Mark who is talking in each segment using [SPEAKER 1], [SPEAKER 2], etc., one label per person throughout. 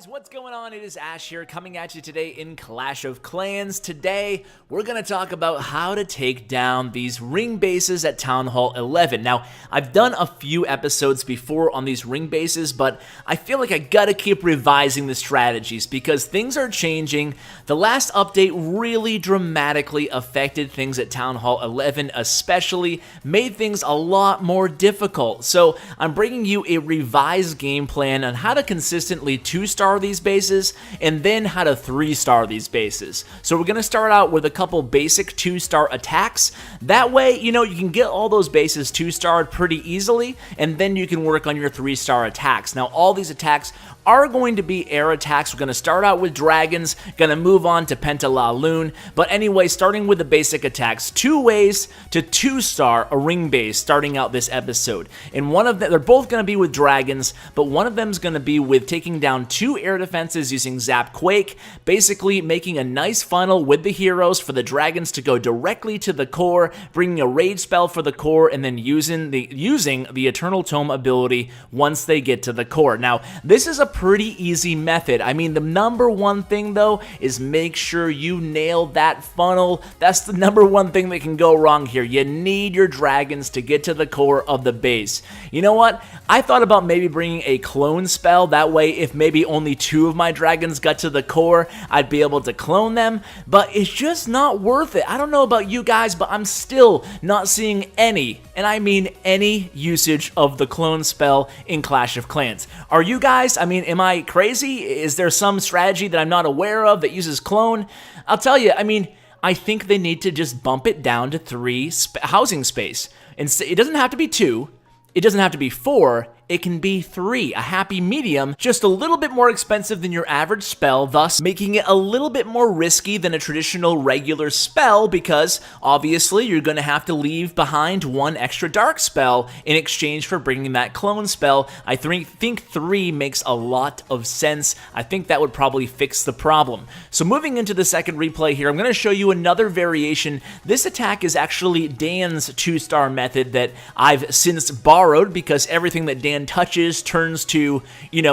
[SPEAKER 1] guys, what's going on? It is Ash here coming at you today in Clash of Clans. Today, we're going to talk about how to take down these ring bases at Town Hall 11. Now, I've done a few episodes before on these ring bases, but I feel like I gotta keep revising the strategies because things are changing. The last update really dramatically affected things at Town Hall 11, especially made things a lot more difficult. So, I'm bringing you a revised game plan on how to consistently 2-star these bases, and then how to 3-star these bases. So we're going to start out with a couple basic 2-star attacks. That way, you can get all those bases 2-starred pretty easily, and then you can work on your 3-star attacks. Now, all these attacks are going to be air attacks. We're going to start out with dragons, going to move on to Pentalaloon. But anyway, starting with the basic attacks, 2 ways to 2-star a ring base starting out this episode. And one of them, they're both going to be with dragons, but one of them is going to be with taking down 2 air defenses using Zap Quake, basically making a nice funnel with the heroes for the dragons to go directly to the core, bringing a rage spell for the core, and then using the Eternal Tome ability once they get to the core. Now, this is a pretty easy method. I mean, the number one thing though is make sure you nail that funnel. That's the number one thing that can go wrong here. You need your dragons to get to the core of the base. You know what? I thought about maybe bringing a clone spell. That way, if maybe only 2 of my dragons got to the core, I'd be able to clone them, but it's just not worth it. I don't know about you guys, but I'm still not seeing any, and I mean any, usage of the clone spell in Clash of Clans. Are you guys? I mean, am I crazy? Is there some strategy that I'm not aware of that uses clone? I'll tell you, I mean, I think they need to just bump it down to 3 housing space. And it doesn't have to be 2. It doesn't have to be 4. It can be 3, a happy medium, just a little bit more expensive than your average spell, thus making it a little bit more risky than a traditional regular spell because obviously you're going to have to leave behind 1 extra dark spell in exchange for bringing that clone spell. I think 3 makes a lot of sense. I think that would probably fix the problem. So moving into the second replay here, I'm going to show you another variation. This attack is actually Dan's 2-star method that I've since borrowed because everything that Dan touches turns to,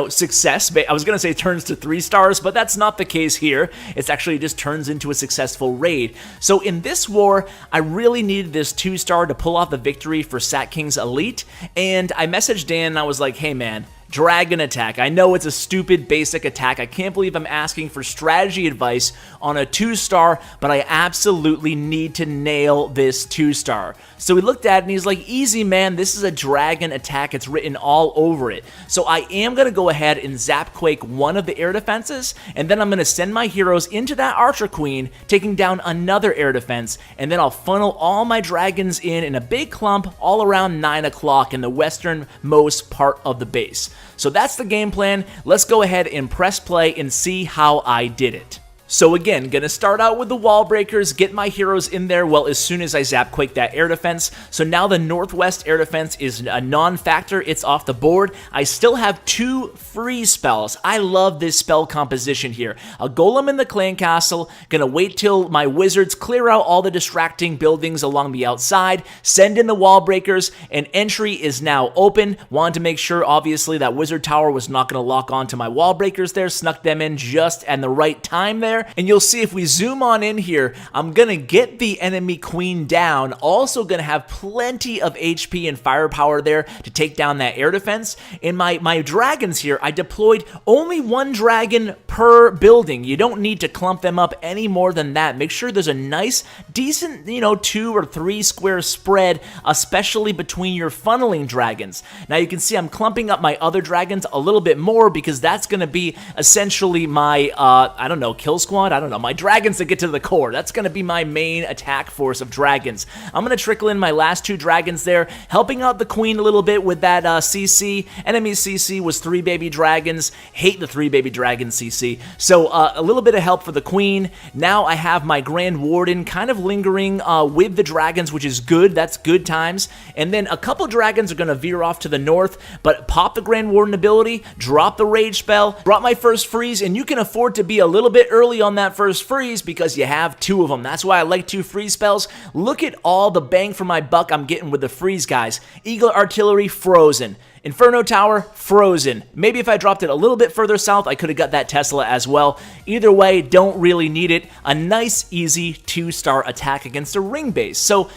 [SPEAKER 1] success. I was going to say turns to 3 stars, but that's not the case here. It's actually just turns into a successful raid. So in this war, I really needed this 2-star to pull off the victory for Sat King's Elite, and I messaged Dan and I was like, hey man, dragon attack. I know it's a stupid basic attack. I can't believe I'm asking for strategy advice on a 2-star, but I absolutely need to nail this 2-star. So he looked at it and he's like, easy man, this is a dragon attack. It's written all over it. So I am going to go ahead and Zap Quake 1 of the air defenses, and then I'm going to send my heroes into that Archer Queen, taking down another air defense, and then I'll funnel all my dragons in a big clump all around 9 o'clock in the westernmost part of the base. So that's the game plan. Let's go ahead and press play and see how I did it. So again, gonna start out with the wall breakers, get my heroes in there, well, as soon as I Zap Quake that air defense. So now the northwest air defense is a non-factor, it's off the board. I still have 2 free spells. I love this spell composition here. A golem in the clan castle, gonna wait till my wizards clear out all the distracting buildings along the outside, send in the wall breakers, and entry is now open. Wanted to make sure, obviously, that wizard tower was not gonna lock onto my wall breakers there, snuck them in just at the right time there. And you'll see if we zoom on in here, I'm going to get the enemy queen down, also going to have plenty of HP and firepower there to take down that air defense. In my dragons here, I deployed only 1 dragon per building. You don't need to clump them up any more than that. Make sure there's a nice, decent, 2 or 3 square spread, especially between your funneling dragons. Now you can see I'm clumping up my other dragons a little bit more because that's going to be essentially my, kill squad. I don't know, my dragons that get to the core. That's going to be my main attack force of dragons. I'm going to trickle in my last 2 dragons there, helping out the queen a little bit with that CC. Enemy CC was 3 baby dragons. Hate the 3 baby dragon CC. So a little bit of help for the queen. Now I have my Grand Warden kind of lingering with the dragons, which is good. That's good times. And then a couple dragons are going to veer off to the north, but pop the Grand Warden ability, drop the rage spell, brought my first freeze, and you can afford to be a little bit early early on that first freeze because you have 2 of them. That's why I like 2 freeze spells. Look at all the bang for my buck I'm getting with the freeze guys. Eagle Artillery, frozen. Inferno Tower, frozen. Maybe if I dropped it a little bit further south, I could have got that Tesla as well. Either way, don't really need it. A nice, easy 2-star attack against a ring base. So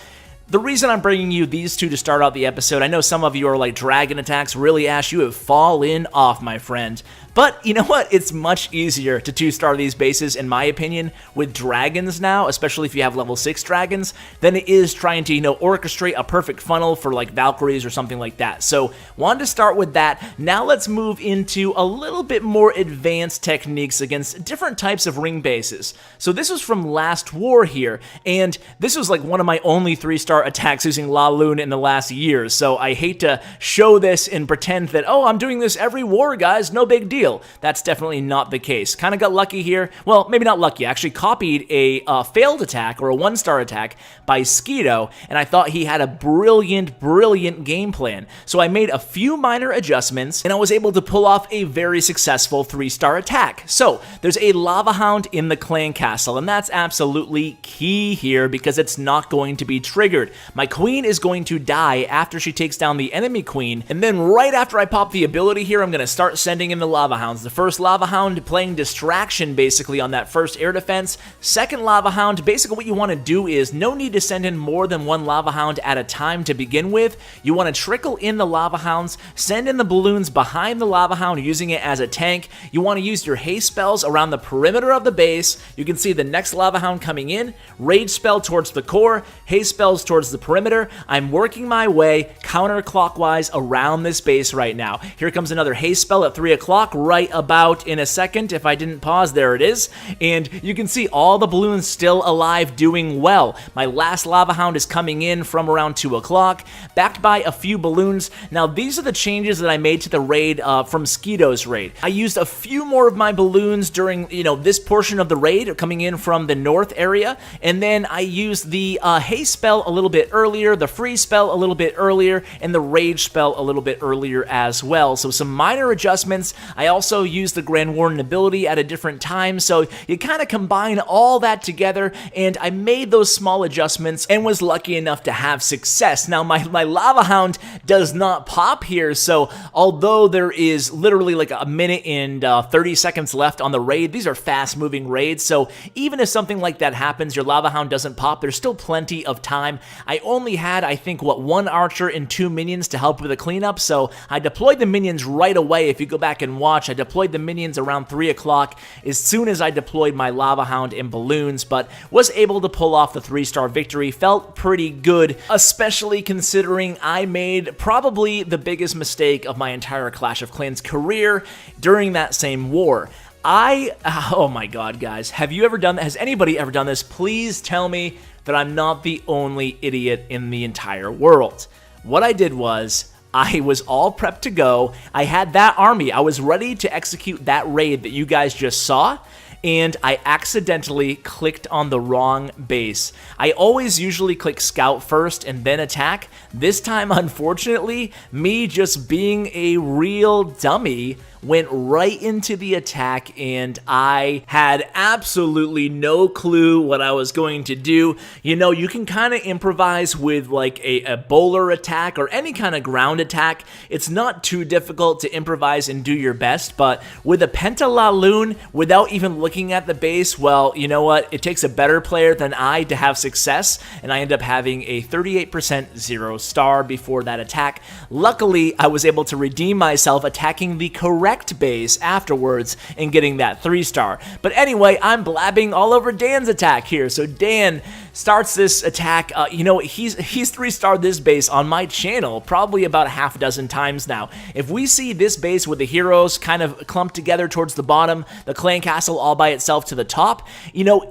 [SPEAKER 1] the reason I'm bringing you these 2 to start out the episode, I know some of you are like, dragon attacks, really, Ash? You have fallen off, my friend. But you know what? It's much easier to 2-star these bases, in my opinion, with dragons now, especially if you have level 6 dragons, than it is trying to, orchestrate a perfect funnel for like Valkyries or something like that. So wanted to start with that. Now let's move into a little bit more advanced techniques against different types of ring bases. So this was from last war here, and this was like one of my only 3-star attacks using La Lune in the last year. So I hate to show this and pretend that, oh, I'm doing this every war, guys, no big deal. That's definitely not the case. Kind of got lucky here. Well, maybe not lucky. I actually copied a failed attack or a 1-star attack by Skeeto, and I thought he had a brilliant game plan. So I made a few minor adjustments, and I was able to pull off a very successful 3-star attack. So there's a Lava Hound in the clan castle, and that's absolutely key here because it's not going to be triggered. My queen is going to die after she takes down the enemy queen, and then right after I pop the ability here, I'm going to start sending in the Lava Hounds. The first Lava Hound playing distraction basically on that first air defense. Second Lava Hound, basically what you want to do is no need to send in more than 1 Lava Hound at a time to begin with. You want to trickle in the Lava Hounds, send in the balloons behind the Lava Hound using it as a tank. You want to use your haste spells around the perimeter of the base. You can see the next Lava Hound coming in, rage spell towards the core, haste spells towards the perimeter. I'm working my way counterclockwise around this base right now. Here comes another haste spell at 3 o'clock, right about in a second. If I didn't pause, there it is. And you can see all the balloons still alive, doing well. My last Lava Hound is coming in from around 2 o'clock, backed by a few balloons. Now, these are the changes that I made to the raid from Skeeto's raid. I used a few more of my balloons during, this portion of the raid, coming in from the north area, and then I used the haste spell a little bit earlier, the freeze spell a little bit earlier, and the rage spell a little bit earlier as well. So some minor adjustments. I also used the Grand Warden ability at a different time, so you kind of combine all that together, and I made those small adjustments and was lucky enough to have success. Now, my Lava Hound does not pop here, so although there is literally like a minute and 30 seconds left on the raid, these are fast-moving raids, so even if something like that happens, your Lava Hound doesn't pop, there's still plenty of time. I only had, I think, 1 archer and 2 minions to help with the cleanup, so I deployed the minions right away. If you go back and watch, I deployed the minions around 3 o'clock as soon as I deployed my Lava Hound and balloons, but was able to pull off the 3-star victory. Felt pretty good, especially considering I made probably the biggest mistake of my entire Clash of Clans career during that same war. Oh my god, guys, have you ever done that? Has anybody ever done this? Please tell me that I'm not the only idiot in the entire world. What I did was, I was all prepped to go. I had that army. I was ready to execute that raid that you guys just saw, and I accidentally clicked on the wrong base. I always usually click scout first and then attack. This time, unfortunately, me just being a real dummy went right into the attack, and I had absolutely no clue what I was going to do. You can kind of improvise with like a bowler attack or any kind of ground attack. It's not too difficult to improvise and do your best, but with a Penta La Lune, without even looking at the base, well, you know what? It takes a better player than I to have success, and I end up having a 38% 0-star before that attack. Luckily, I was able to redeem myself attacking the correct base afterwards and getting that 3-star. But anyway, I'm blabbing all over Dan's attack here. So Dan starts this attack. He's 3-starred this base on my channel probably about a half dozen times now. If we see this base with the heroes kind of clumped together towards the bottom, the clan castle all by itself to the top,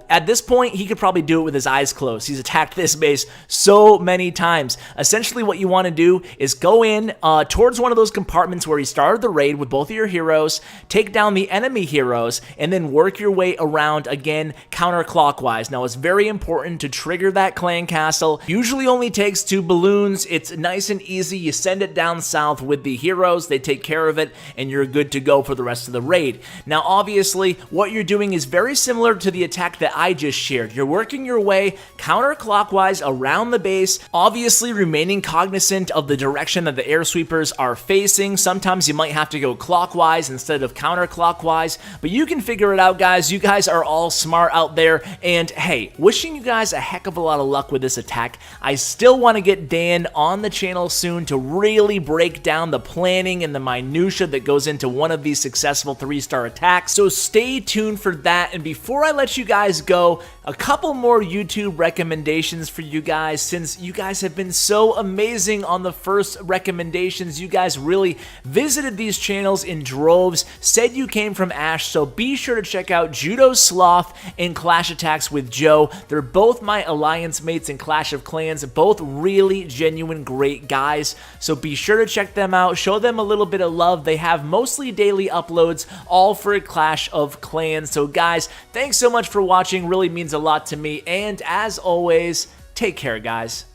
[SPEAKER 1] at this point, he could probably do it with his eyes closed. He's attacked this base so many times. Essentially, what you want to do is go in towards one of those compartments where he started the raid with both of your heroes, take down the enemy heroes, and then work your way around again counterclockwise. Now, it's very important to to trigger that clan castle. Usually only takes 2 balloons. It's nice and easy. You send it down south with the heroes, they take care of it, and you're good to go for the rest of the raid. Now, obviously, what you're doing is very similar to the attack that I just shared. You're working your way counterclockwise around the base, obviously remaining cognizant of the direction that the air sweepers are facing. Sometimes you might have to go clockwise instead of counterclockwise, but you can figure it out, guys. You guys are all smart out there, and hey, wishing you guys a heck of a lot of luck with this attack. I still want to get Dan on the channel soon to really break down the planning and the minutia that goes into one of these successful 3-star attacks, so stay tuned for that. And before I let you guys go, a couple more YouTube recommendations for you guys, since you guys have been so amazing on the first recommendations. You guys really visited these channels in droves, said you came from Ash, so be sure to check out Judo Sloth and Clash Attacks with Joe. They're both my alliance mates in Clash of Clans, both really genuine great guys, so be sure to check them out, show them a little bit of love. They have mostly daily uploads, all for Clash of Clans. So guys, thanks so much for watching, really means a lot to me, and as always, take care, guys.